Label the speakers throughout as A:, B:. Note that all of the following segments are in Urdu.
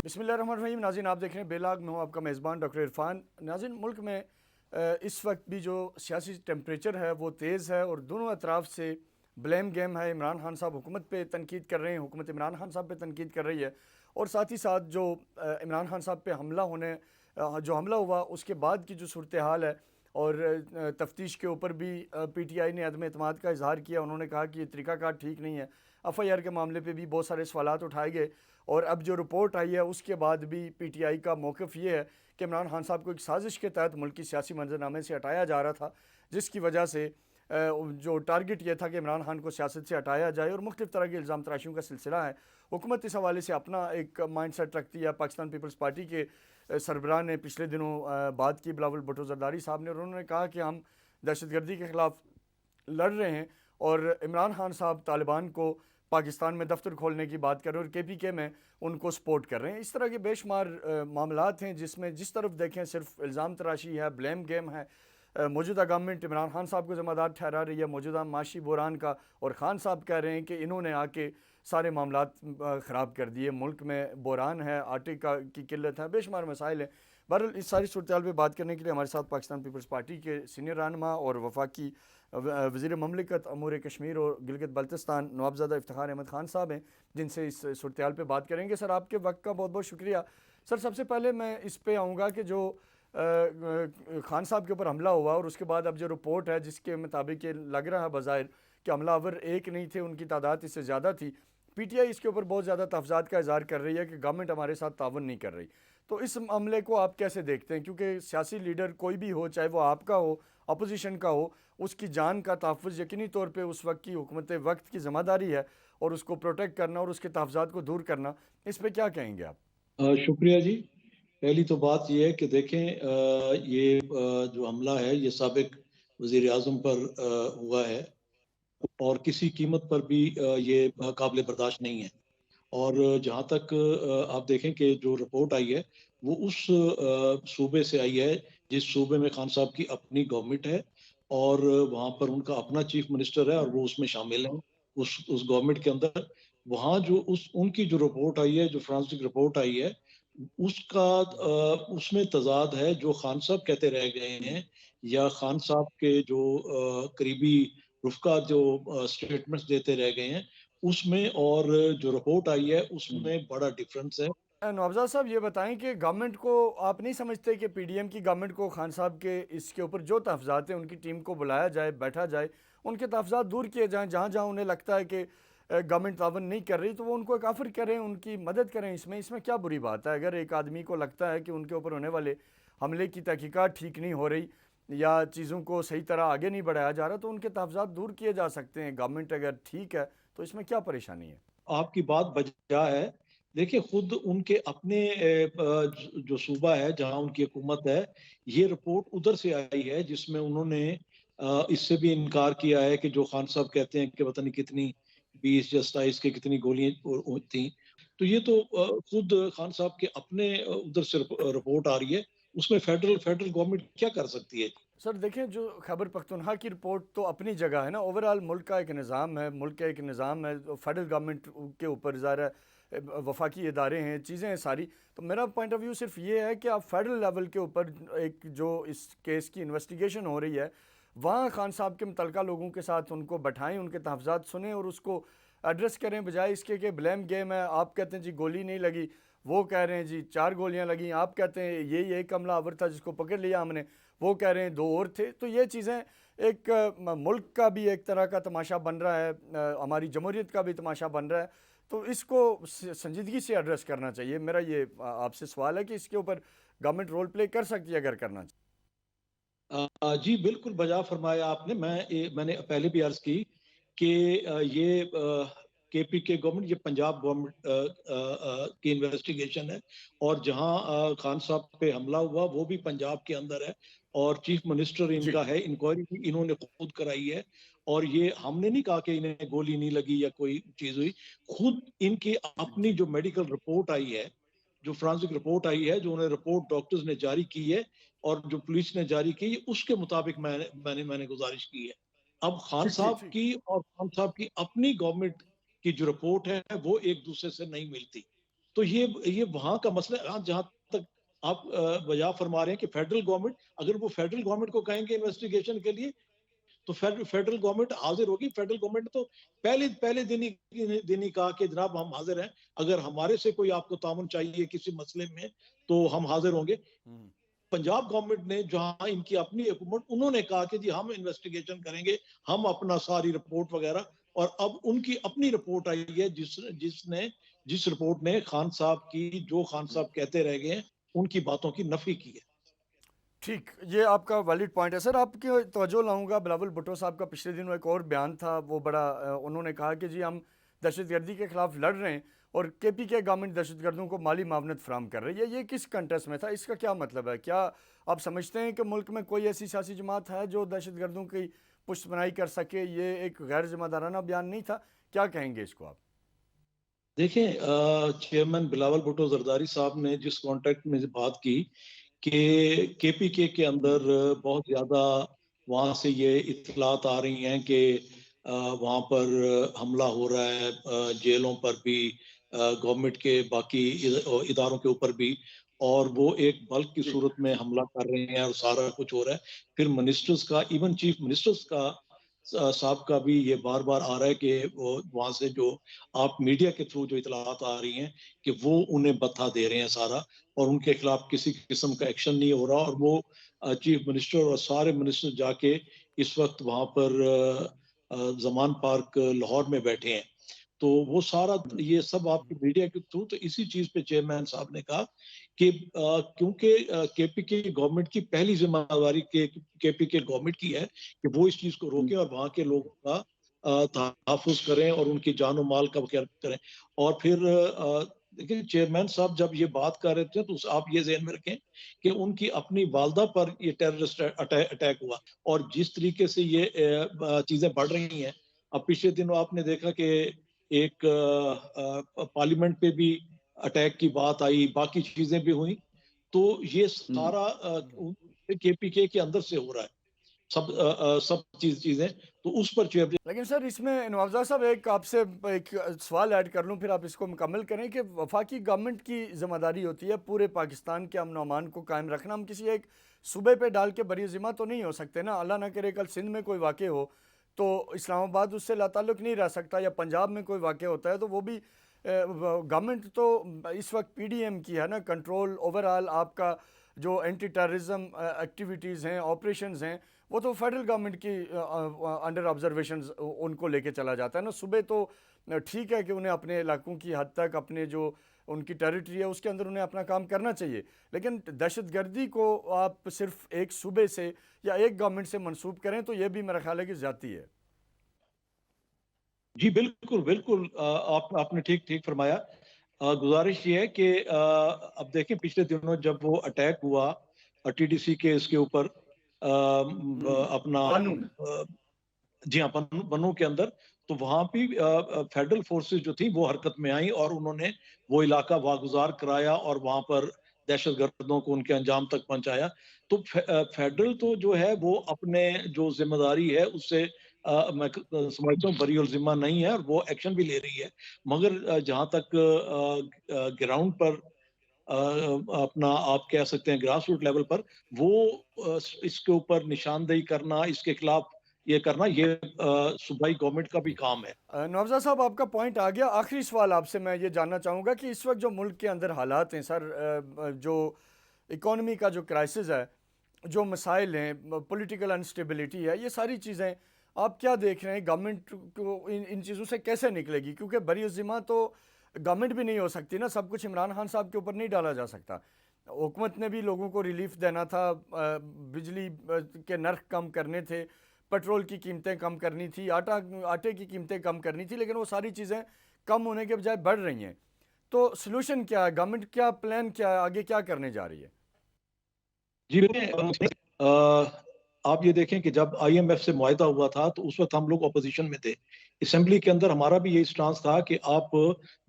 A: بسم اللہ الرحمن الرحیم. ناظرین آپ دیکھ رہے ہیں بیلاگ، میں ہوں آپ کا میزبان ڈاکٹر عرفان. ناظرین ملک میں اس وقت بھی جو سیاسی ٹیمپریچر ہے وہ تیز ہے اور دونوں اطراف سے بلیم گیم ہے. عمران خان صاحب حکومت پہ تنقید کر رہے ہیں، حکومت عمران خان صاحب پہ تنقید کر رہی ہے، اور ساتھ ہی ساتھ جو عمران خان صاحب پہ حملہ ہوا اس کے بعد کی جو صورتحال ہے، اور تفتیش کے اوپر بھی پی ٹی آئی نے عدم اعتماد کا اظہار کیا. انہوں نے کہا کہ یہ طریقہ کار ٹھیک نہیں ہے. ایف آئی آر کے معاملے پہ بھی بہت سارے سوالات اٹھائے گئے، اور اب جو رپورٹ آئی ہے اس کے بعد بھی پی ٹی آئی کا موقف یہ ہے کہ عمران خان صاحب کو ایک سازش کے تحت ملکی سیاسی منظرنامے سے ہٹایا جا رہا تھا، جس کی وجہ سے جو ٹارگٹ یہ تھا کہ عمران خان کو سیاست سے ہٹایا جائے، اور مختلف طرح کے الزام تراشیوں کا سلسلہ ہے. حکومت اس حوالے سے اپنا ایک مائنڈ سیٹ رکھتی ہے. پاکستان پیپلز پارٹی کے سربراہ نے پچھلے دنوں بات کی، بلاول بھٹو زرداری صاحب نے، اور انہوں نے کہا کہ ہم دہشت گردی کے خلاف لڑ رہے ہیں، اور عمران خان صاحب طالبان کو پاکستان میں دفتر کھولنے کی بات کر رہے ہیں اور کے پی کے میں ان کو سپورٹ کر رہے ہیں. اس طرح کے بے شمار معاملات ہیں جس میں جس طرف دیکھیں صرف الزام تراشی ہے، بلیم گیم ہے. موجودہ گورنمنٹ عمران خان صاحب کو ذمہ دار ٹھہرا رہی ہے موجودہ معاشی بحران کا، اور خان صاحب کہہ رہے ہیں کہ انہوں نے آ کے سارے معاملات خراب کر دیے. ملک میں بحران ہے، آٹے کی قلت ہے، بے شمار مسائل ہیں. بہرحال اس ساری صورتحال پہ بات کرنے کے لیے ہمارے ساتھ پاکستان پیپلز پارٹی کے سینئر رہنما اور وفاقی وزیر مملکت امور کشمیر اور گلگت بلتستان نوابزادہ افتخار احمد خان صاحب ہیں، جن سے اس صورتحال پہ بات کریں گے. سر آپ کے وقت کا بہت بہت شکریہ. سر سب سے پہلے میں اس پہ آؤں گا کہ جو خان صاحب کے اوپر حملہ ہوا، اور اس کے بعد اب جو رپورٹ ہے جس کے مطابق یہ لگ رہا ہے بظاہر کہ حملہ آور ایک نہیں تھے، ان کی تعداد اس سے زیادہ تھی. پی ٹی آئی اس کے اوپر بہت زیادہ تحفظات کا اظہار کر رہی ہے کہ گورنمنٹ ہمارے ساتھ تعاون نہیں کر رہی. تو اس معاملے کو آپ کیسے دیکھتے ہیں؟ کیونکہ سیاسی لیڈر کوئی بھی ہو، چاہے وہ آپ کا ہو، اپوزیشن کا ہو، اس کی جان کا تحفظ یقینی طور پہ اس وقت کی حکومت وقت کی ذمہ داری ہے، اور اس کو پروٹیکٹ کرنا اور اس کے تحفظات کو دور کرنا. اس پہ کیا کہیں گے آپ؟
B: شکریہ جی. پہلی تو بات یہ ہے کہ دیکھیں یہ جو حملہ ہے یہ سابق وزیر اعظم پر ہوا ہے، اور کسی قیمت پر بھی یہ قابل برداشت نہیں ہے. اور جہاں تک آپ دیکھیں کہ جو رپورٹ آئی ہے وہ اس صوبے سے آئی ہے جس صوبے میں خان صاحب کی اپنی گورنمنٹ ہے، اور وہاں پر ان کا اپنا چیف منسٹر ہے، اور وہ اس میں شامل ہیں اس گورنمنٹ کے اندر. وہاں جو ان کی جو رپورٹ آئی ہے، جو فرانسک رپورٹ آئی ہے، اس میں تضاد ہے. جو خان صاحب کہتے رہ گئے ہیں یا خان صاحب کے جو قریبی رفقا جو سٹیٹمنٹس دیتے رہ گئے ہیں، اس میں اور جو رپورٹ آئی ہے اس میں بڑا ڈفرنس ہے.
A: نوابزاد صاحب یہ بتائیں کہ گورنمنٹ کو آپ نہیں سمجھتے کہ پی ڈی ایم کی گورنمنٹ کو خان صاحب کے اس کے اوپر جو تحفظات ہیں ان کی ٹیم کو بلایا جائے، بیٹھا جائے، ان کے تحفظات دور کیے جائیں، جہاں جہاں انہیں لگتا ہے کہ گورنمنٹ تعاون نہیں کر رہی تو وہ ان کو کافر کریں، ان کی مدد کریں. اس میں کیا بری بات ہے؟ اگر ایک آدمی کو لگتا ہے کہ ان کے اوپر ہونے والے حملے کی تحقیقات ٹھیک نہیں ہو رہی یا چیزوں کو صحیح طرح آگے نہیں بڑھایا جا رہا، تو ان کے تحفظات دور کیے جا سکتے ہیں. گورنمنٹ اگر ٹھیک ہے تو اس میں کیا پریشانی ہے؟
B: آپ کی بات بجا ہے. دیکھیں خود ان کے اپنے جو صوبہ ہے جہاں ان کی حکومت ہے، یہ رپورٹ ادھر سے آئی ہے جس میں انہوں نے اس سے بھی انکار کیا ہے کہ جو خان صاحب کہتے ہیں کہ پتہ نہیں کتنی 20 یا 27 کی کتنی گولیاں تھیں. تو یہ تو خود خان صاحب کے اپنے ادھر سے رپورٹ آ رہی ہے. اس میں فیڈرل گورنمنٹ کیا کر سکتی ہے؟
A: سر دیکھیں، جو خیبر پختونخوا کی رپورٹ تو اپنی جگہ ہے نا، اوورال ملک کا ایک نظام ہے، ملک کا ایک نظام ہے، فیڈرل گورنمنٹ کے اوپر ظاہر ہے وفاقی ادارے ہیں، چیزیں ہیں ساری. تو میرا پوائنٹ آف ویو صرف یہ ہے کہ آپ فیڈرل لیول کے اوپر ایک جو اس کیس کی انویسٹیگیشن ہو رہی ہے، وہاں خان صاحب کے متعلقہ لوگوں کے ساتھ ان کو بٹھائیں، ان کے تحفظات سنیں اور اس کو ایڈریس کریں، بجائے اس کے کہ بلیم گیم ہے. آپ کہتے ہیں جی گولی نہیں لگی، وہ کہہ رہے ہیں جی 4 گولیاں لگیں، آپ کہتے ہیں یہ ایک حملہ آور تھا جس کو پکڑ لیا ہم نے، وہ کہہ رہے ہیں 2 اور تھے. تو یہ چیزیں ایک ملک کا بھی ایک طرح کا تماشا بن رہا ہے، ہماری جمہوریت کا بھی تماشا بن رہا ہے. تو اس کو سنجیدگی سے ایڈریس کرنا چاہیے. میرا یہ آپ سے سوال ہے کہ اس کے اوپر گورنمنٹ رول پلے کر سکتی ہے اگر کرنا چاہیے.
B: جی بالکل بجا فرمایا آپ نے. میں نے پہلے بھی عرض کی کہ یہ کے پی کے گورنمنٹ، یہ پنجاب گورنمنٹ کی انویسٹیگیشن ہے، اور جہاں خان صاحب پہ حملہ ہوا وہ بھی پنجاب کے اندر ہے، اور چیف منسٹر ان
A: جی
B: کا ہے. انکوائری بھی انہوں نے خود کرائی ہے، اور یہ ہم نے نہیں کہا کہ انہیں گولی نہیں لگی یا کوئی چیز ہوئی. خود ان کی اپنی جو میڈیکل رپورٹ آئی ہے، جو فرانسک رپورٹ آئی ہے، جو انہیں رپورٹ ڈاکٹرز نے جاری کی ہے اور جو پولیس نے جاری کی، اس کے مطابق میں نے گزارش کی ہے. اب خان
A: ٹھیک ٹھیک
B: صاحب
A: ٹھیک.
B: کی اور خان صاحب کی اپنی گورنمنٹ کی جو رپورٹ ہے وہ ایک دوسرے سے نہیں ملتی. تو یہ وہاں کا مسئلہ ہے. جہاں تک آپ وجہ فرما رہے ہیں کہ فیڈرل گورنمنٹ، اگر وہ فیڈرل گورنمنٹ کو کہیں گے انویسٹیگیشن کے لیے تو فیڈرل گورنمنٹ حاضر ہوگی. فیڈرل گورنمنٹ نے تو پہلے دن ہی کہا کہ جناب ہم حاضر ہیں، اگر ہمارے سے کوئی آپ کو تعاون چاہیے کسی مسئلے میں تو ہم حاضر ہوں گے. پنجاب گورنمنٹ نے جہاں ان کی اپنی حکومت، انہوں نے کہا کہ جی ہم انویسٹیگیشن کریں گے، ہم اپنا ساری رپورٹ وغیرہ، اور اب ان کی اپنی رپورٹ آئی ہے جس رپورٹ نے خان صاحب کی، جو خان صاحب کہتے رہ گئے ہیں ان کی باتوں کی نفی کی ہے.
A: ٹھیک، یہ آپ کا ویلڈ پوائنٹ ہے. سر آپ کی توجہ لاؤں گا، بلاول بھٹو صاحب کا پچھلے دنوں ایک اور بیان تھا، وہ بڑا انہوں نے کہا کہ جی ہم دہشت گردی کے خلاف لڑ رہے ہیں اور کے پی کے گورنمنٹ دہشت گردوں کو مالی معاونت فراہم کر رہی ہے. یہ کس کنٹیکسٹ میں تھا؟ اس کا کیا مطلب ہے؟ کیا آپ سمجھتے ہیں کہ ملک میں کوئی ایسی سیاسی جماعت ہے جو دہشت گردوں کی پشت پناہی کر سکے؟ یہ ایک غیر ذمہ دارانہ بیان نہیں تھا، کیا کہیں گے اس کو آپ؟
B: دیکھیں چیئرمین بلاول بھٹو زرداری صاحب نے جس کانٹیکٹ میں بات کی کہ کے پی کے اندر بہت زیادہ وہاں سے یہ اطلاعات آ رہی ہیں کہ وہاں پر حملہ ہو رہا ہے، جیلوں پر بھی، گورنمنٹ کے باقی اداروں کے اوپر بھی، اور وہ ایک بلک کی صورت میں حملہ کر رہے ہیں اور سارا کچھ ہو رہا ہے. پھر منسٹرز کا، ایون چیف منسٹرز کا صاحب کا بھی یہ بار بار آ رہا ہے کہ وہاں سے جو آپ میڈیا کے تھرو جو اطلاعات آ رہی ہیں کہ وہ انہیں بتا دے رہے ہیں سارا، اور ان کے خلاف کسی قسم کا ایکشن نہیں ہو رہا. اور وہ چیف منسٹر اور سارے منسٹر جا کے اس وقت وہاں پر زمان پارک لاہور میں بیٹھے ہیں. تو وہ سارا یہ سب آپ کی میڈیا کے تھرو، تو اسی چیز پہ چیئرمین صاحب نے کہا کہ کیونکہ کے پی کے گورنمنٹ کی پہلی ذمہ داری کے پی کے گورنمنٹ کی ہے کہ وہ اس چیز کو روکیں اور وہاں کے لوگوں کا تحفظ کریں اور ان کی جان و مال کا خیال کریں. اور پھر دیکھیں چیئرمین صاحب جب یہ بات کر رہے تھے تو آپ یہ ذہن میں رکھیں کہ ان کی اپنی والدہ پر یہ ٹیررسٹ اٹیک ہوا، اور جس طریقے سے یہ چیزیں بڑھ رہی ہیں. اب پچھلے دنوں آپ نے دیکھا کہ ایک پارلیمنٹ پہ بھی اٹیک کی بات آئی، باقی چیزیں بھی ہوئیں. تو یہ سارا کے پی کے اندر سے ہو رہا ہے، سب چیزیں. تو اس پر
A: لیکن سر اس میں نوابزاد صاحب ایک آپ سے ایک سوال ایڈ کر لوں، پھر آپ اس کو مکمل کریں، کہ وفاقی گورنمنٹ کی ذمہ داری ہوتی ہے پورے پاکستان کے امن و امان کو قائم رکھنا. ہم کسی ایک صوبے پہ ڈال کے بری ذمہ تو نہیں ہو سکتے نا. اللہ نہ کرے کل سندھ میں کوئی واقع ہو تو اسلام آباد اس سے لا تعلق نہیں رہ سکتا، یا پنجاب میں کوئی واقع ہوتا ہے تو وہ بھی گورنمنٹ تو اس وقت پی ڈی ایم کی ہے نا کنٹرول اوور آل. آپ کا جو اینٹی ٹیررزم ایکٹیویٹیز ہیں، آپریشنز ہیں، وہ تو فیڈرل گورنمنٹ کی انڈر آبزرویشنز ان کو لے کے چلا جاتا ہے نا. صوبے تو ٹھیک ہے کہ انہیں اپنے علاقوں کی حد تک، اپنے جو ان کی ٹیریٹری ہے اس کے اندر انہیں اپنا کام کرنا چاہیے، لیکن دہشت گردی کو آپ صرف ایک صوبے سے یا ایک گورنمنٹ سے منسوب کریں تو یہ بھی میرا خیال ہے کہ زیادتی ہے.
B: جی بالکل بالکل، آپ نے ٹھیک فرمایا. گزارش یہ ہے کہ اب دیکھیں پچھلے دنوں جب وہ اٹیک ہوا ٹی ڈی سی کے اس کے اوپر اپنا جی ہاں بنو کے اندر، تو وہاں بھی فیڈرل فورسز جو تھیں وہ حرکت میں آئیں اور انہوں نے وہ علاقہ واگزار کرایا اور وہاں پر دہشت گردوں کو ان کے انجام تک پہنچایا. تو فیڈرل تو جو ہے وہ اپنے جو ذمہ داری ہے اس سے میں سمجھتا ہوں بری الذمہ نہیں ہے، اور وہ ایکشن بھی لے رہی ہے. مگر جہاں تک گراؤنڈ پر اپنا آپ کہہ سکتے ہیں گراس روٹ لیول پر وہ اس کے اوپر نشاندہی کرنا، اس کے خلاف یہ کرنا، یہ صوبائی گورنمنٹ کا بھی کام ہے.
A: نوابزاد صاحب آپ کا پوائنٹ آ گیا. آخری سوال آپ سے میں یہ جاننا چاہوں گا کہ اس وقت جو ملک کے اندر حالات ہیں سر، جو اکانومی کا جو کرائسس ہے، جو مسائل ہیں، پولیٹیکل انسٹیبلٹی ہے، یہ ساری چیزیں آپ کیا دیکھ رہے ہیں؟ گورنمنٹ کو ان چیزوں سے کیسے نکلے گی؟ کیونکہ بری الذمہ تو گورنمنٹ بھی نہیں ہو سکتی نا، سب کچھ عمران خان صاحب کے اوپر نہیں ڈالا جا سکتا. حکومت نے بھی لوگوں کو ریلیف دینا تھا، بجلی کے نرخ کم کرنے تھے، پیٹرول کی قیمتیں کم کرنی تھی، آٹے کی قیمتیں کم کرنی تھی، لیکن وہ ساری چیزیں کم ہونے کے بجائے بڑھ رہی ہیں. تو سلوشن کیا ہے؟ گورنمنٹ کیا پلان کیا ہے؟ آگے کیا کرنے جا رہی ہے؟
B: جی آپ یہ دیکھیں کہ جب آئی ایم ایف سے معاہدہ ہوا تھا تو اس وقت ہم لوگ اپوزیشن میں تھے. اسمبلی کے اندر ہمارا بھی یہی سٹانس تھا کہ آپ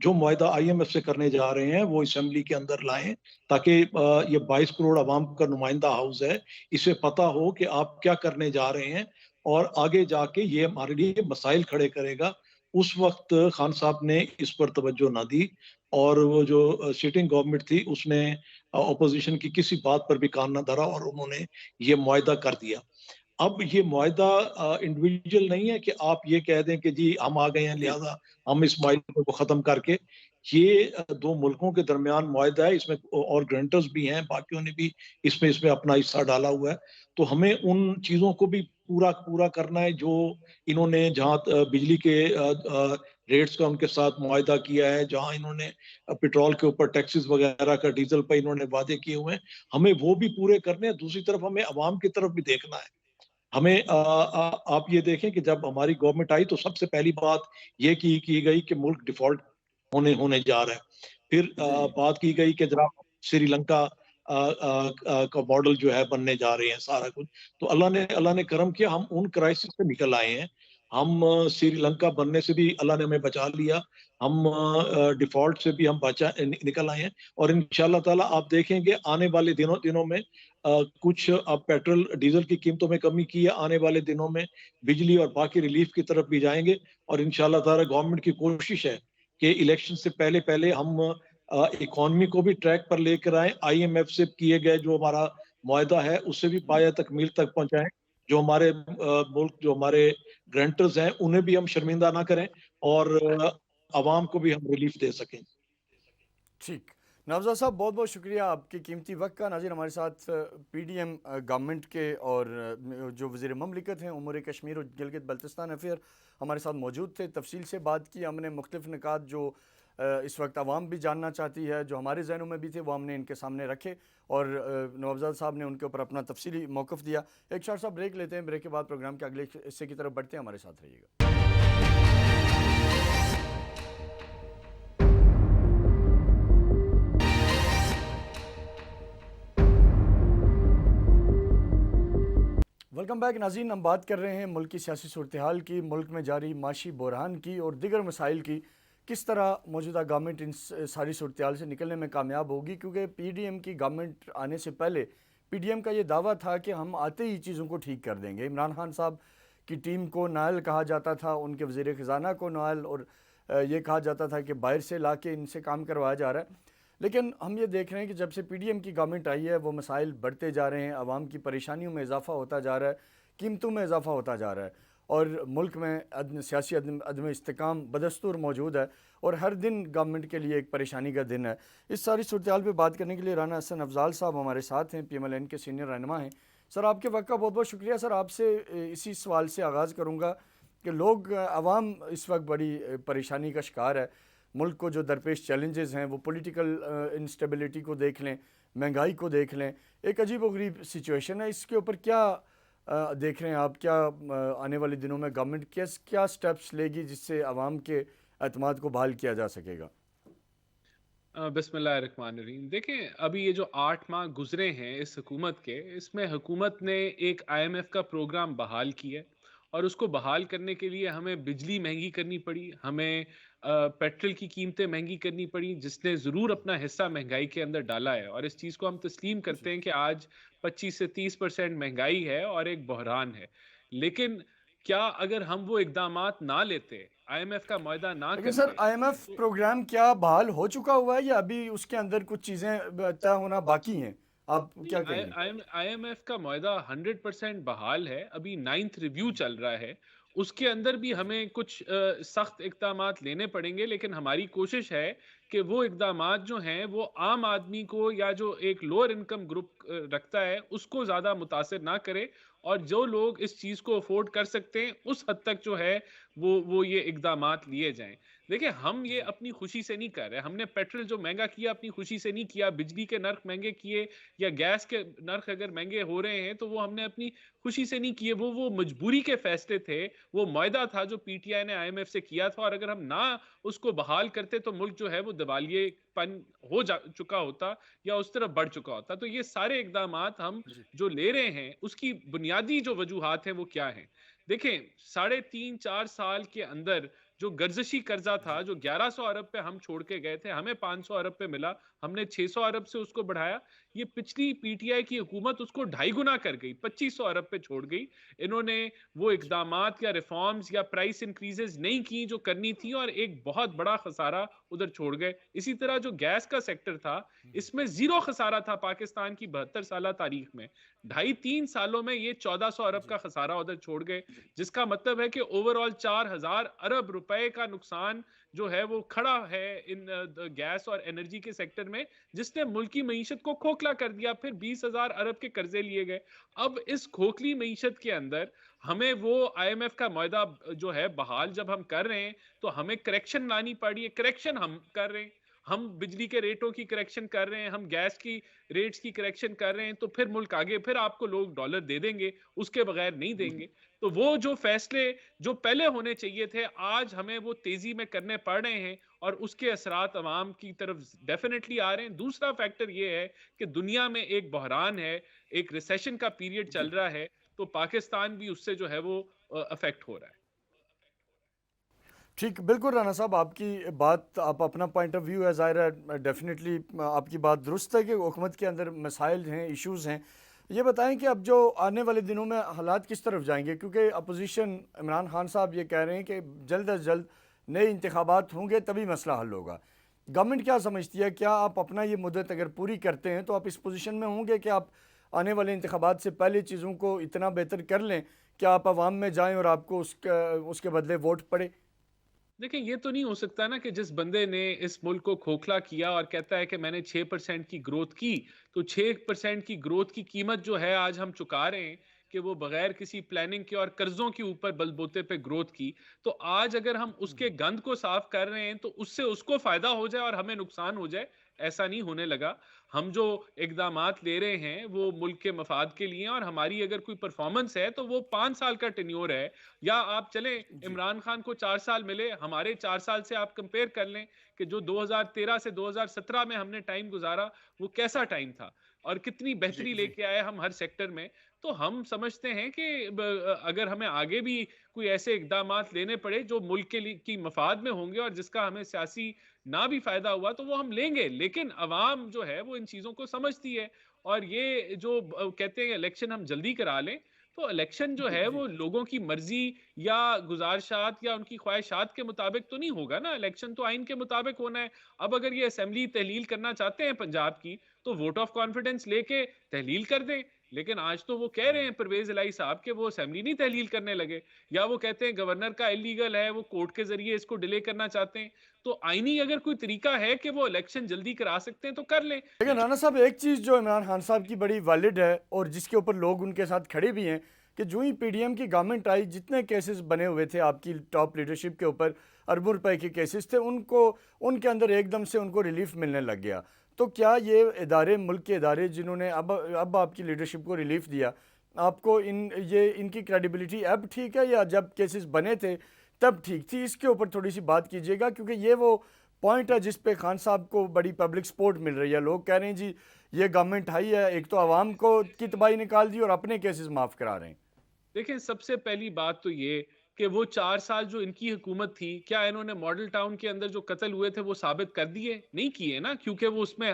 B: جو معاہدہ آئی ایم ایف سے کرنے جا رہے ہیں وہ اسمبلی کے اندر لائیں تاکہ یہ 22 کروڑ عوام کا نمائندہ ہاؤس ہے، اسے پتہ ہو کہ آپ کیا کرنے جا رہے ہیں اور آگے جا کے یہ ہمارے لیے مسائل کھڑے کرے گا. اس وقت خان صاحب نے اس پر توجہ نہ دی اور وہ جو سٹنگ گورنمنٹ تھی اس نے اپوزیشن کی کسی بات پر بھی کان نہ دھرا اور انہوں نے یہ معاہدہ کر دیا. اب یہ معاہدہ انڈیویجول نہیں ہے کہ آپ یہ کہہ دیں کہ جی ہم آ گئے ہیں
A: جی
B: لہذا ہم اس معاہدے کو ختم کر کے. یہ دو ملکوں کے درمیان معاہدہ ہے, اس میں اور گرانٹرز بھی ہیں, باقیوں نے بھی اس میں اپنا حصہ ڈالا ہوا ہے. تو ہمیں ان چیزوں کو بھی پورا کرنا ہے جو انہوں نے, جہاں بجلی کے ریٹس کا ان کے ساتھ معاہدہ کیا ہے, جہاں انہوں نے پیٹرول کے اوپر ٹیکسز وغیرہ کا ڈیزل پہ انہوں نے وعدے کیے ہوئے ہیں, ہمیں وہ بھی پورے کرنے ہیں. دوسری طرف ہمیں عوام کی طرف بھی دیکھنا ہے. ہمیں آپ یہ دیکھیں کہ جب ہماری گورنمنٹ آئی تو سب سے پہلی بات یہ کی گئی کہ ملک ڈیفالٹ ہونے جا رہا ہے. پھر
A: جی
B: بات کی گئی کہ جناب سری لنکا کا ماڈل جو ہے بننے جا رہے ہیں سارا کچھ. تو اللہ نے کرم کیا, ہم ان کرائسس سے نکل آئے ہیں. ہم سری لنکا بننے سے بھی اللہ نے ہمیں بچا لیا, ہم ڈیفالٹ سے بھی ہم نکل آئے ہیں. اور انشاءاللہ تعالیٰ آپ دیکھیں گے آنے والے دنوں میں کچھ اب پیٹرول ڈیزل کی قیمتوں میں کمی کی ہے, آنے والے دنوں میں بجلی اور باقی ریلیف کی طرف بھی جائیں گے. اور انشاءاللہ تعالیٰ گورنمنٹ کی کوشش ہے کہ الیکشن سے پہلے ہم اکانومی کو بھی ٹریک پر لے کر آئیں, آئی ایم ایف سے کیے گئے جو ہمارا معاہدہ ہے اسے بھی پایہ تکمیل تک پہنچائیں, جو ہمارے ملک جو ہمارے گرانٹرز ہیں انہیں بھی ہم شرمندہ نہ کریں اور عوام کو بھی ہم ریلیف دے سکیں.
A: ٹھیک. نوزاد صاحب بہت بہت شکریہ آپ کی قیمتی وقت کا. ناظرین ہمارے ساتھ پی ڈی ایم گورنمنٹ کے اور جو وزیر مملکت ہیں امور کشمیر اور گلگت بلتستان افیئر ہمارے ساتھ موجود تھے. تفصیل سے بات کی ہم نے, مختلف نکات جو اس وقت عوام بھی جاننا چاہتی ہے, جو ہمارے ذہنوں میں بھی تھے, وہ ہم نے ان کے سامنے رکھے اور نوزاد صاحب نے ان کے اوپر اپنا تفصیلی موقف دیا. ایک شارٹ صاحب بریک لیتے ہیں, بریک کے بعد پروگرام کے اگلے حصے کی طرف بڑھتے ہیں. ہمارے ساتھ رہیے گا. ویلکم بیک ناظرین. ہم بات کر رہے ہیں ملک کی سیاسی صورتحال کی, ملک میں جاری معاشی بحران کی اور دیگر مسائل کی. کس طرح موجودہ گورنمنٹ ان ساری صورتحال سے نکلنے میں کامیاب ہوگی, کیونکہ پی ڈی ایم کی گورنمنٹ آنے سے پہلے پی ڈی ایم کا یہ دعویٰ تھا کہ ہم آتے ہی چیزوں کو ٹھیک کر دیں گے. عمران خان صاحب کی ٹیم کو نائل کہا جاتا تھا, ان کے وزیر خزانہ کو نائل, اور یہ کہا جاتا تھا کہ باہر سے لا کے ان سے کام کروایا جا رہا ہے. لیکن ہم یہ دیکھ رہے ہیں کہ جب سے پی ڈی ایم کی گورنمنٹ آئی ہے وہ مسائل بڑھتے جا رہے ہیں, عوام کی پریشانیوں میں اضافہ ہوتا جا رہا ہے, قیمتوں میں اضافہ ہوتا جا رہا ہے, اور ملک میں سیاسی عدم استحکام بدستور موجود ہے, اور ہر دن گورنمنٹ کے لیے ایک پریشانی کا دن ہے. اس ساری صورتحال پہ بات کرنے کے لیے رانا حسن افضال صاحب ہمارے ساتھ ہیں, پی ایم ایل این کے سینئر رہنما ہیں. سر آپ کے وقت کا بہت بہت شکریہ. سر آپ سے اسی سوال سے آغاز کروں گا کہ لوگ, عوام اس وقت بڑی پریشانی کا شکار ہے. ملک کو جو درپیش چیلنجز ہیں وہ پولیٹیکل انسٹیبلٹی کو دیکھ لیں, مہنگائی کو دیکھ لیں, ایک عجیب و غریب سچویشن ہے. اس کے اوپر کیا دیکھ رہے ہیں آپ, کیا آنے والے دنوں میں گورنمنٹ کیا سٹیپس لے گی جس سے عوام کے اعتماد کو بحال کیا جا سکے گا؟
C: بسم اللہ الرحمن الرحیم. دیکھیں ابھی یہ جو 8 ماہ گزرے ہیں اس حکومت کے, اس میں حکومت نے ایک آئی ایم ایف کا پروگرام بحال کیا, اور اس کو بحال کرنے کے لیے ہمیں بجلی مہنگی کرنی پڑی, ہمیں پیٹرول کی قیمتیں مہنگی کرنی پڑی, جس نے ضرور اپنا حصہ مہنگائی کے اندر ڈالا ہے. اور اس چیز کو ہم تسلیم کرتے ہیں کہ آج 25 سے 30% مہنگائی ہے اور ایک بحران ہے. لیکن کیا اگر ہم وہ اقدامات نہ لیتے, آئی ایم ایف کا معاہدہ نہ
A: لیکن سر
C: کرتے,
A: آئی ایم ایف پروگرام کیا بحال ہو چکا ہوا ہے یا ابھی اس کے اندر کچھ چیزیں طے ہونا باقی ہیں؟ آپ کیا کہیں گے؟
C: آئی ایم ایف کا معاہدہ 100% بحال ہے, ابھی 9th ریویو چل رہا ہے. اس کے اندر بھی ہمیں کچھ سخت اقدامات لینے پڑیں گے, لیکن ہماری کوشش ہے کہ وہ اقدامات جو ہیں وہ عام آدمی کو یا جو ایک لوور انکم گروپ رکھتا ہے اس کو زیادہ متاثر نہ کرے, اور جو لوگ اس چیز کو افورڈ کر سکتے ہیں اس حد تک جو ہے وہ یہ اقدامات لیے جائیں. دیکھیں ہم یہ اپنی خوشی سے نہیں کر رہے, ہم نے پیٹرول جو مہنگا کیا اپنی خوشی سے نہیں کیا, بجلی کے نرخ مہنگے کیے یا گیس کے نرخ اگر مہنگے ہو رہے ہیں تو وہ ہم نے اپنی خوشی سے نہیں کیے, وہ مجبوری کے فیصلے تھے, وہ معاہدہ تھا جو پی ٹی آئی نے آئی ایم ایف سے کیا تھا, اور اگر ہم نہ اس کو بحال کرتے تو ملک جو ہے وہ دیوالیے پن ہو چکا ہوتا یا اس طرف بڑھ چکا ہوتا. تو یہ سارے اقدامات ہم جو لے رہے ہیں اس کی بنیادی جو وجوہات ہیں وہ کیا ہیں؟ دیکھیں 3.5-4 سال کے اندر جو گرزشی قرضہ تھا جو 1100 ارب پہ ہم چھوڑ کے گئے تھے, ہمیں 500 ارب پہ ملا, ہم نے 600 ارب سے اس کو بڑھایا. یہ پچھلی پی ٹی آئی کی حکومت اس کو 2.5 گنا کر گئی, 2500 ارب پہ چھوڑ گئی. انہوں نے وہ اقدامات یا ریفارمز یا پرائس انکریزز نہیں کی جو کرنی تھی, اور ایک بہت بڑا خسارہ ادھر چھوڑ گئے. اسی طرح جو گیس کا سیکٹر تھا, اس میں زیرو خسارہ تھا پاکستان کی 72 سالہ تاریخ میں. 2.5-3 سالوں میں یہ 1400 ارب کا خسارہ ادھر چھوڑ گئے, جس کا مطلب ہے کہ اوور آل 4000 ارب روپے کا نقصان جو ہے وہ کھڑا ہے ان گیس اور انرجی کے سیکٹر میں, جس نے ملکی معیشت کو کھوکھلا کر دیا. پھر 20,000 ارب کے قرضے لیے گئے. اب اس کھوکھلی معیشت کے اندر ہمیں وہ آئی ایم ایف کا معاہدہ جو ہے بحال جب ہم کر رہے ہیں تو ہمیں کریکشن لانی پڑی ہے. کریکشن ہم کر رہے ہیں, ہم بجلی کے ریٹوں کی کریکشن کر رہے ہیں, ہم گیس کی ریٹس کی کریکشن کر رہے ہیں, تو پھر ملک آگے, پھر آپ کو لوگ ڈالر دے دیں گے, اس کے بغیر نہیں دیں گے. تو وہ جو فیصلے جو پہلے ہونے چاہیے تھے, آج ہمیں وہ تیزی میں کرنے پڑ رہے ہیں, اور اس کے اثرات عوام کی طرف ڈیفینیٹلی آ رہے ہیں. دوسرا فیکٹر یہ ہے کہ دنیا میں ایک بحران ہے, ایک ریسیشن کا پیریڈ چل رہا ہے, تو پاکستان بھی اس سے جو ہے وہ افیکٹ ہو رہا ہے.
A: ٹھیک, بالکل رانا صاحب, آپ کی بات, آپ اپنا پوائنٹ آف ویو ہے, ظاہر ہے ڈیفینیٹلی آپ کی بات درست ہے کہ حکومت کے اندر مسائل ہیں, ایشوز ہیں. یہ بتائیں کہ اب جو آنے والے دنوں میں حالات کس طرف جائیں گے, کیونکہ اپوزیشن عمران خان صاحب یہ کہہ رہے ہیں کہ جلد از جلد نئے انتخابات ہوں گے تبھی مسئلہ حل ہوگا. گورنمنٹ کیا سمجھتی ہے, کیا آپ اپنا یہ مدت اگر پوری کرتے ہیں تو آپ اس پوزیشن میں ہوں گے کہ آپ آنے والے انتخابات سے پہلے چیزوں کو اتنا بہتر کر لیں کہ آپ عوام میں جائیں اور آپ کو اس کے بدلے ووٹ پڑے؟
C: دیکھیں, یہ تو نہیں ہو سکتا نا کہ جس بندے نے اس ملک کو کھوکھلا کیا اور کہتا ہے کہ میں نے 6% کی گروتھ کی, تو 6% کی گروتھ کی قیمت جو ہے آج ہم چکا رہے ہیں کہ وہ بغیر کسی پلاننگ کے اور قرضوں کے اوپر بل بوتے پہ گروتھ کی. تو آج اگر ہم اس کے گند کو صاف کر رہے ہیں تو اس سے اس کو فائدہ ہو جائے اور ہمیں نقصان ہو جائے, ایسا نہیں ہونے لگا. ہم جو اقدامات لے رہے ہیں وہ ملک کے مفاد کے لیے, اور ہماری اگر کوئی پرفارمنس ہے تو وہ 5 سال کا ٹینیور ہے. یا آپ چلیں, عمران خان کو 4 سال ملے, ہمارے 4 سال سے آپ کمپیئر کر لیں کہ جو 2013 سے 2017 میں ہم نے ٹائم گزارا وہ کیسا ٹائم تھا, اور کتنی بہتری لے کے آئے ہم ہر سیکٹر میں. تو ہم سمجھتے ہیں کہ اگر ہمیں آگے بھی کوئی ایسے اقدامات لینے پڑے جو ملک کی مفاد میں ہوں گے اور جس کا ہمیں سیاسی نہ بھی فائدہ ہوا تو وہ ہم لیں گے. لیکن عوام جو ہے وہ ان چیزوں کو سمجھتی ہے, اور یہ جو کہتے ہیں الیکشن ہم جلدی کرا لیں, تو الیکشن جو ہے وہ لوگوں کی مرضی یا گزارشات یا ان کی خواہشات کے مطابق تو نہیں ہوگا نا. الیکشن تو آئین کے مطابق ہونا ہے. اب اگر یہ اسمبلی تحلیل کرنا چاہتے ہیں پنجاب کی, تو ووٹ آف کانفیڈنس لے کے تحلیل کر دیں. لیکن آج تو وہ کہہ رہے ہیں پرویز الہی صاحب کہ وہ اسمبلی نہیں تحلیل کرنے لگے, یا وہ کہتے ہیں گورنر کا اللیگل ہے, وہ کورٹ کے ذریعے اس کو ڈیلے کرنا چاہتے ہیں. تو آئینی اگر کوئی طریقہ ہے کہ وہ الیکشن جلدی کرا سکتے ہیں تو کر لیں.
A: لیکن رانا صاحب, ایک چیز جو عمران خان صاحب کی بڑی ویلڈ ہے اور جس کے اوپر لوگ ان کے ساتھ کھڑے بھی ہیں, کہ جو ہی پی ڈی ایم کی گورنمنٹ آئی, جتنے کیسز بنے ہوئے تھے آپ کی ٹاپ لیڈرشپ کے اوپر, اربوں روپے کے کیسز تھے, ان کے اندر ایک دم سے ان کو ریلیف ملنے لگ گیا. تو کیا یہ ادارے, ملک کے ادارے جنہوں نے اب آپ کی لیڈرشپ کو ریلیف دیا, آپ کو ان کی کریڈیبلٹی اب ٹھیک ہے یا جب کیسز بنے تھے تب ٹھیک تھی؟ اس کے اوپر تھوڑی سی بات کیجیے گا, کیونکہ یہ وہ پوائنٹ ہے جس پہ خان صاحب کو بڑی پبلک سپورٹ مل رہی ہے. لوگ کہہ رہے ہیں جی یہ گورنمنٹ آئی ہے, ایک تو عوام کو کی تباہی نکال دی اور اپنے کیسز معاف کرا رہے ہیں.
C: دیکھیں, سب سے پہلی بات تو یہ کہ وہ 4 سال جو ان کی حکومت تھی, کیا انہوں نے ماڈل ٹاؤن کے اندر جو قتل ہوئے تھے وہ ثابت کر دیے؟ نہیں کیے نا, کیونکہ وہ اس میں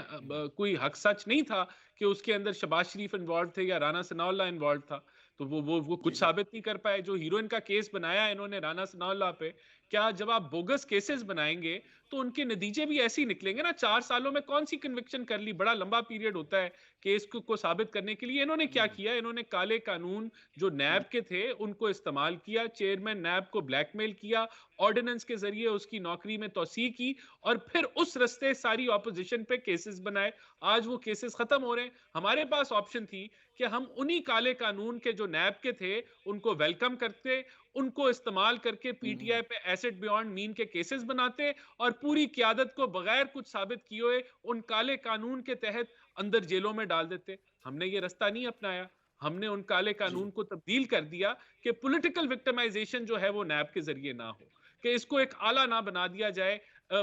C: کوئی حق سچ نہیں تھا کہ اس کے اندر شہباز شریف انوالو تھے یا رانا ثناء اللہ انوالو تھا. تو وہ کچھ ثابت نہیں کر پائے. جو ہیروئن کا کیس بنایا انہوں نے رانا ثناء اللہ پہ, کیا جب آپ بوگس کیسز بنائیں گے تو ان کے نتیجے بھی ایسے ہی نکلیں گے نا. 4 سالوں میں کون سی کنوکشن کر لی, بڑا لمبا پیریڈ ہوتا ہے کیس کو ثابت کرنے کے لیے. انہوں نے کیا کیا, انہوں نے کالے قانون جو نیب کے تھے ان کو استعمال کیا, چیئرمین نیب کو بلیک میل کیا, آرڈیننس کے ذریعے اس کی نوکری میں توسیع کی, اور پھر اس رستے ساری اپوزیشن پہ کیسز بنائے. آج وہ کیسز ختم ہو رہے ہیں. ہمارے پاس آپشن تھی کہ ہم انہی کالے قانون کے جو نیب کے تھے ان کو ویلکم کرتے, ان کو استعمال کر کے پی ٹی آئی پہ ایسٹ بیونڈ مین کے کیسز بناتے, اور پوری قیادت کو بغیر کچھ ثابت کیے ہوئے ان کالے قانون کے تحت اندر جیلوں میں ڈال دیتے. ہم نے یہ رستہ نہیں اپنایا. ہم نے ان کالے قانون کو تبدیل کر دیا کہ پولیٹیکل وکٹمائزیشن جو ہے وہ نیب کے ذریعے نہ ہو, کہ اس کو ایک آلہ نہ بنا دیا جائے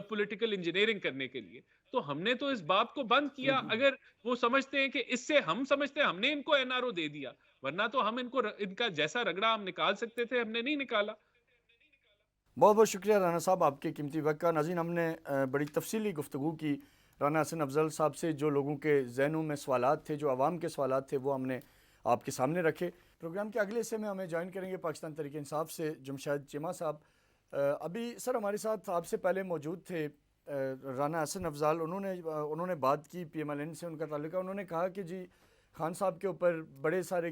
C: پولیٹیکل انجینئرنگ کرنے کے لیے. تو ہم نے تو اس باب کو بند کیا. اگر وہ سمجھتے ہیں کہ اس سے ہم سمجھتے ہیں ہم نے ان کو این آر او دے دیا, ورنہ تو ہم ان کا جیسا رگڑا ہم نکال سکتے تھے, ہم نے نہیں نکالا.
A: بہت بہت شکریہ رانا صاحب آپ کے قیمتی وقت کا. ناظرین ہم نے بڑی تفصیلی گفتگو کی رانا حسن افضل صاحب سے. جو لوگوں کے ذہنوں میں سوالات تھے, جو عوام کے سوالات تھے, وہ ہم نے آپ کے سامنے رکھے. پروگرام کے اگلے حصے میں ہمیں جوائن کریں گے پاکستان تحریک انصاف سے جمشید چیمہ صاحب. ابھی سر ہمارے ساتھ آپ سے پہلے موجود تھے رانا حسن افضل. انہوں نے بات کی پی ایم ایل این سے ان کا تعلق ہے. انہوں نے کہا کہ جی خان صاحب کے اوپر بڑے سارے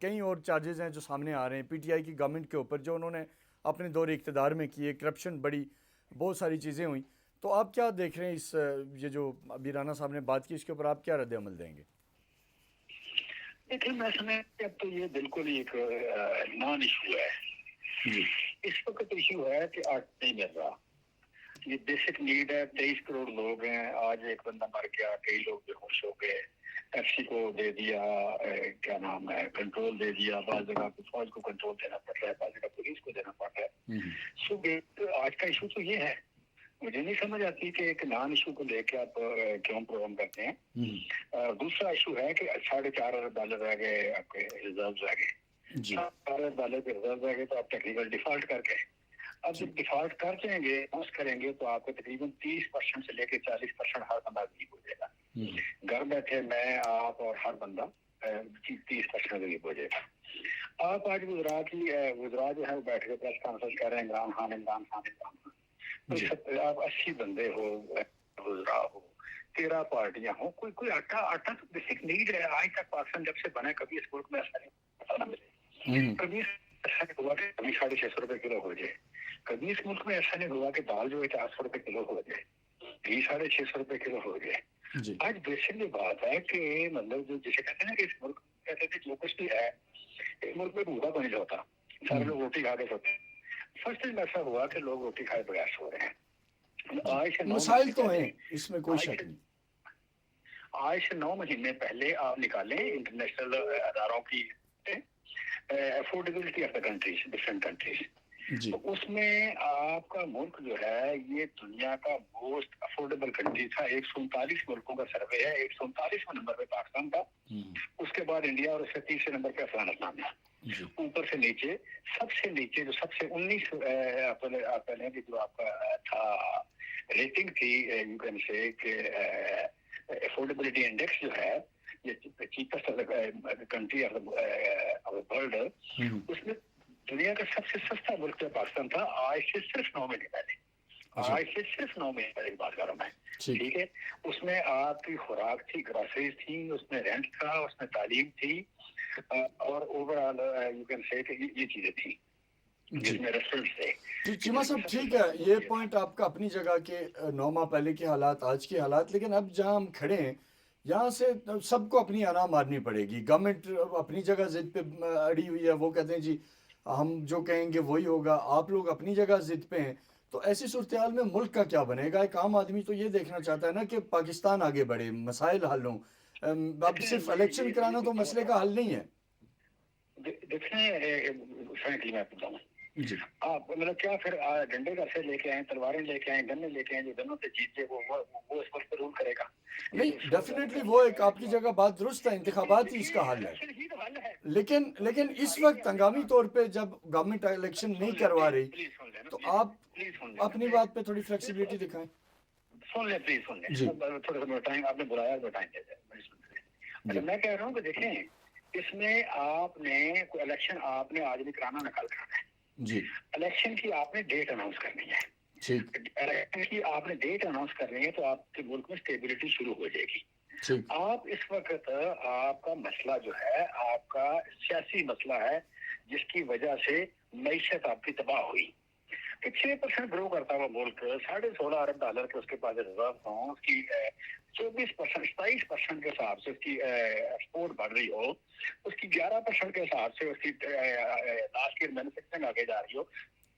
A: کئی اور چارجز ہیں جو سامنے آ رہے ہیں پی ٹی آئی کی گورنمنٹ کے اوپر, جو انہوں نے اپنے دور اقتدار میں کیے, کرپشن بڑی, بہت ساری چیزیں ہوئیں. تو آپ کیا دیکھ رہے ہیں اس یہ جو ابھی رانا صاحب نے بات کی, اس کے اوپر آپ کیا رد عمل دیں گے؟
D: دیکھیں میں سمجھتا اب تو یہ بالکل ایک نان ایشو ہے.
A: جی
D: اس وقت ایشو ہے کہ آٹا نہیں مل رہا. یہ بیسک نیڈ ہے. 23 کروڑ لوگ ہیں. آج ایک بندہ مر گیا, کئی لوگ بے ہوش ہو گئے. ایف سی کو دے دیا کیا نام ہے کنٹرول دے دیا. بعض جگہ فوج کو کنٹرول دینا پڑ رہا ہے, بعض جگہ پولیس کو دینا پڑ رہا ہے. سو آج کا ایشو تو یہ ہے. مجھے نہیں سمجھ آتی کہ ایک نان ایشو کو لے کے آپ کیوں پروگرام کرتے ہیں. دوسرا ایشو ہے کہ $4.5 ارب رہ گئے, آپ کے ریزروز رہ گئے. $4 ارب کے ریزرو رہ گئے تو آپ ٹیکنیکل ڈیفالٹ کر گئے. اب جب ڈیفالٹ کر جائیں گے, پاس کریں گے, تو آپ کو تقریباً 30% سے لے کے 40% ہر بندہ غریب ہو جائے گا. گھر بیٹھے میں, آپ اور ہر بندہ 30% غریب ہو جائے گا. آپ آج وزراء جو ہے وہ بیٹھ کے پریس کانفرنس کر رہے ہیں, عمران خان. آپ 80 بندے ہو, وزراء ہو, 13 پارٹیاں ہوں, کوئی آٹا تو بیسک نیڈ ہے. آج تک پاکستان جب سے بنا کبھی اس ملک میں ایسا نہیں ملے. کبھی ایسا نہیں ہوا کہ کبھی 650 روپے کلو ہو جائے. کبھی اس ملک میں ایسا نہیں ہوا کہ دال جو ہے 400 روپے کلو ہو جائے, گھی 650 روپے کلو ہو جائے. آج بیسک یہ بات ہے کہ مطلب جو جسے کہتے ہیں نا کہ اس ملک کہتے تھے جو کچھ بھی ہے اس ملک میں بھوکا بن جاتا, سارے لوگ روٹی کھا کے سوتے ہیں. فرسٹ ٹائم ایسا ہوا کہ لوگ روٹی کھائے بغیر سو رہے ہیں. آج سے
A: مسائل تو ہیں, اس میں کوئی شک نہیں.
D: آج سے 9 مہینے پہلے آپ نکالیں انٹرنیشنل اداروں کی affordability of the countries, different countries, تو اس میں آپ کا ملک جو ہے یہ دنیا کا موسٹ افورڈیبل کنٹری تھا. 139 ملکوں کا سروے ہے. 139 نمبر پہ پاکستان تھا, اس کے بعد انڈیا, اور اس سے 30 نمبر پہ افغانستان ہے. اوپر سے نیچے, سب سے نیچے جو سب سے 19 جو آپ کا تھا ریٹنگ تھی, یو کین سے کہ افورڈیبلٹی انڈیکس جو ہے یہ چیپسٹ کنٹری آف ورلڈ, اس میں دنیا کا سب سے سستا ملک پاکستان تھا. آج سے صرف 9 مہینے پہلے, کی بات کر رہا ہوں میں, ٹھیک ہے. اس میں آپ کی خوراک تھی, گراسریز تھی, اس میں رینٹ تھا, اس میں تعلیم تھی, اور over all you can say کہ یہ چیزیں تھیں جس میں ریسٹورنٹس تھے.
A: چیمہ صاحب ٹھیک ہے, یہ پوائنٹ آپ کا اپنی جگہ کے 9 ماہ پہلے کے حالات, آج کے حالات, لیکن اب جہاں ہم کھڑے ہیں یہاں سے سب کو اپنی انا مارنی پڑے گی. گورنمنٹ اپنی جگہ ضد پہ اڑی ہوئی ہے, وہ کہتے ہیں جی ہم جو کہیں گے وہی ہوگا. آپ لوگ اپنی جگہ ضد پہ ہیں. تو ایسی صورتحال میں ملک کا کیا بنے گا؟ ایک عام آدمی تو یہ دیکھنا چاہتا ہے نا کہ پاکستان آگے بڑھے, مسائل حل ہوں. اب صرف الیکشن کرانا تو مسئلے کا حل نہیں ہے.
D: دیکھیں فرینکلی میں بتاؤں, آپ مطلب کیا پھر ڈنڈے گھر سے لے کے آئیں, تلواریں لے کے آئیں, گنے لے کے آئیں, جو گنوں سے جیت جائے وہ اس وقت رول کرے گا؟
A: نہیں, ڈیفینیٹلی وہ ایک آپ کی جگہ بات درست ہے, انتخابات ہی اس کا حل ہے. لیکن اس وقت ہنگامی طور پہ جب گورنمنٹ الیکشن نہیں کروا رہی تو آپ اپنی بات پہ تھوڑی فلیکسیبلٹی دکھائیں.
D: سن لیں پلیز, سن لیں تھوڑا سا ٹائم آپ نے بلایا, تو ٹائم دے دیں. میں کہہ رہا ہوں کہ دیکھیں اس میں آپ نے الیکشن آپ نے آج بھی کرانا, نکال کرانا ہے.
A: جی,
D: الیکشن کی آپ نے ڈیٹ اناؤنس کرنی ہے. الیکشن کی آپ نے ڈیٹ اناؤنس کرنی ہے تو آپ کے ملک میں اسٹیبلٹی شروع ہو جائے گی. آپ اس وقت آپ کا مسئلہ جو ہے آپ کا سیاسی مسئلہ ہے, جس کی وجہ سے معیشت آپ کی تباہ ہوئی. کہ 6% گرو کرتا ہوا ملک, $16.5 ارب کے اس کے پاس ریزرو ہوں, اس کی 27% کے حساب سے اس کی ایکسپورٹ بڑھ رہی ہو, اس کی 11% کے حساب سے اس کی لاسٹ ایئر مینوفیکچرنگ آگے جا رہی ہو,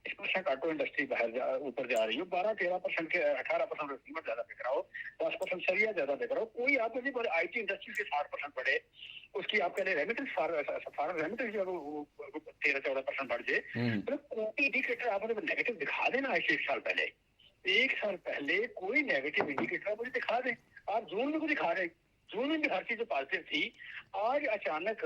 D: 20% آٹو انڈسٹری اوپر جا رہی ہو, 12-13% کے 18% قیمت زیادہ بک رہا ہو, 10% سریا زیادہ بک رہا ہو. کوئی آپ مجھے بولے آئی ٹی انڈسٹری کے 60% بڑھے, اس کی آپ کہہ رہے ریمیٹنس فارن ریمیٹنس جو 13-14% بڑھ جائے, مطلب کوئی انڈیکیٹر آپ مجھے نیگیٹو دکھا دینا. آج سے 1 سال پہلے کوئی نیگیٹو انڈیکیٹر آپ مجھے دکھا دیں. آپ جون میں کو دکھا رہے, جون میں بھی ہر چیز جو پازیٹیو تھی, آج اچانک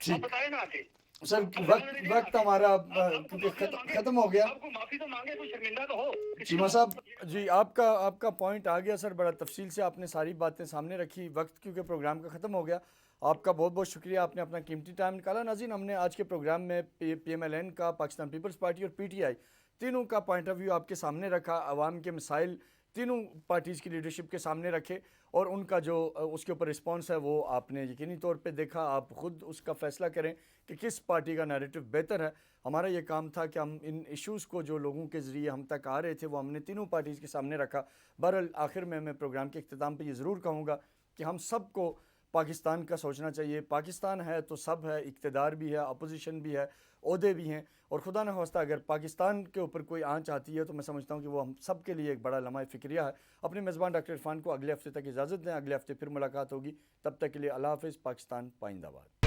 A: ٹھیک
D: آپ بتائیں نا آگے.
A: سر وقت ہمارا کیونکہ ختم ہو گیا.
D: آپ کو معافی تو مانگے, کوئی شرمندہ تو ہو.
A: چیمہ صاحب جی آپ کا پوائنٹ آ گیا سر, بڑا تفصیل سے آپ نے ساری باتیں سامنے رکھی. وقت کیونکہ پروگرام کا ختم ہو گیا, آپ کا بہت بہت شکریہ, آپ نے اپنا قیمتی ٹائم نکالا. ناظرین, ہم نے آج کے پروگرام میں پی ایم ایل این کا, پاکستان پیپلز پارٹی اور پی ٹی آئی تینوں کا پوائنٹ آف ویو آپ کے سامنے رکھا. عوام کے مسائل تینوں پارٹیز کی لیڈرشپ کے سامنے رکھے اور ان کا جو اس کے اوپر رسپانس ہے وہ آپ نے یقینی طور پہ دیکھا. آپ خود اس کا فیصلہ کریں کہ کس پارٹی کا نیریٹو بہتر ہے. ہمارا یہ کام تھا کہ ہم ان ایشوز کو جو لوگوں کے ذریعے ہم تک آ رہے تھے وہ ہم نے تینوں پارٹیز کے سامنے رکھا. بہرحال آخر میں پروگرام کے اختتام پہ یہ ضرور کہوں گا کہ ہم سب کو پاکستان کا سوچنا چاہیے. پاکستان ہے تو سب ہے, اقتدار بھی ہے, اپوزیشن بھی ہے, عہدے بھی ہیں, اور خدا نہ خواستہ اگر پاکستان کے اوپر کوئی آنچ آتی ہے تو میں سمجھتا ہوں کہ وہ ہم سب کے لیے ایک بڑا لمحہ فکریہ ہے. اپنے میزبان ڈاکٹر عرفان کو اگلے ہفتے تک اجازت دیں, اگلے ہفتے پھر ملاقات ہوگی. تب تک کے لیے اللہ حافظ. پاکستان پائندہ باد.